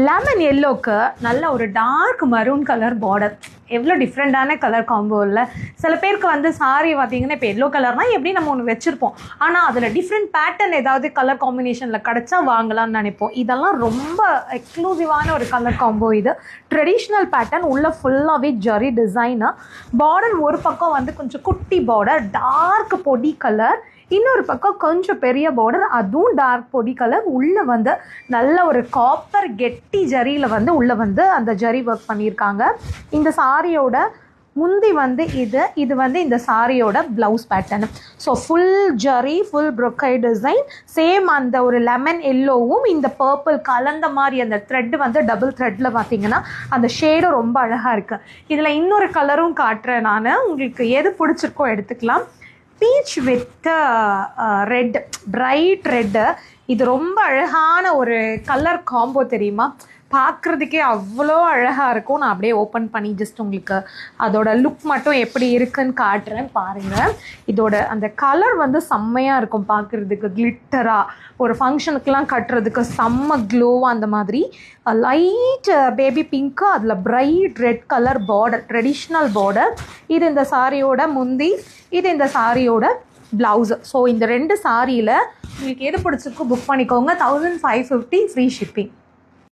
Lemon எல்லோக்கு நல்ல ஒரு dark maroon colour border. எவ்வளோ டிஃப்ரெண்ட்டான கலர் காம்போ இல்லை? சில பேருக்கு வந்து சாரி பார்த்தீங்கன்னா இப்போ எல்லோ கலர்னால் எப்படி நம்ம ஒன்று வச்சுருப்போம், ஆனால் அதில் டிஃப்ரெண்ட் பேட்டர்ன் ஏதாவது கலர் காம்பினேஷனில் கிடச்சா வாங்கலாம்னு நினைப்போம். இதெல்லாம் ரொம்ப எக்ஸ்க்ளூசிவான ஒரு கலர் காம்போ. இது ட்ரெடிஷ்னல் பேட்டர்ன், உள்ள ஃபுல்லாகவே ஜரி டிசைனு. பார்டர் ஒரு பக்கம் வந்து கொஞ்சம் குட்டி பார்டர், டார்க் பொடி கலர். இன்னொரு பக்கம் கொஞ்சம் பெரிய பார்டர், அதுவும் டார்க் பொடி கலர். உள்ளே வந்து நல்ல ஒரு காப்பர் கெட்டி ஜரியில் வந்து உள்ளே வந்து அந்த ஜரி ஒர்க் பண்ணியிருக்காங்க. இந்த சாரியோட முந்தி வந்து இது வந்து இந்த சாரியோட blouse pattern. So full zari, full ப்ரொக்கை டிசைன். சேம் அந்த ஒரு லெமன் எல்லோவும் இந்த பர்பிள் கலந்த மாதிரி அந்த த்ரெட் வந்து டபுள் த்ரெட்டில் பார்த்தீங்கன்னா அந்த ஷேடும் ரொம்ப அழகாக இருக்குது. இதில் இன்னொரு கலரும் காட்டுறேன் நான், உங்களுக்கு எது பிடிச்சிருக்கோ எடுத்துக்கலாம். Peach with red, bright red. இது ரொம்ப அழகான ஒரு கலர் காம்போ தெரியுமா? பார்க்குறதுக்கே அவ்வளோ அழகாக இருக்கும். நான் அப்படியே ஓப்பன் பண்ணி ஜஸ்ட் உங்களுக்கு அதோட லுக் மட்டும் எப்படி இருக்குன்னு காட்டுறேன் பாருங்கள். இதோட அந்த கலர் வந்து செம்மையாக இருக்கும் பார்க்குறதுக்கு, கிளிட்டராக. ஒரு ஃபங்க்ஷனுக்கெலாம் கட்டுறதுக்கு செம்ம க்ளோவாக அந்த மாதிரி. லைட் பேபி பிங்க்கு, அதில் bright red colour border, traditional border. இது இந்த சாரியோட முந்தி, இது இந்த சாரியோட ப்ளவுஸு. ஸோ இந்த ரெண்டு சாரியில் உங்களுக்கு எது பிடிச்சிருக்கோ புக் பண்ணிக்கோங்க. 1550 ஃப்ரீ ஷிப்பிங்.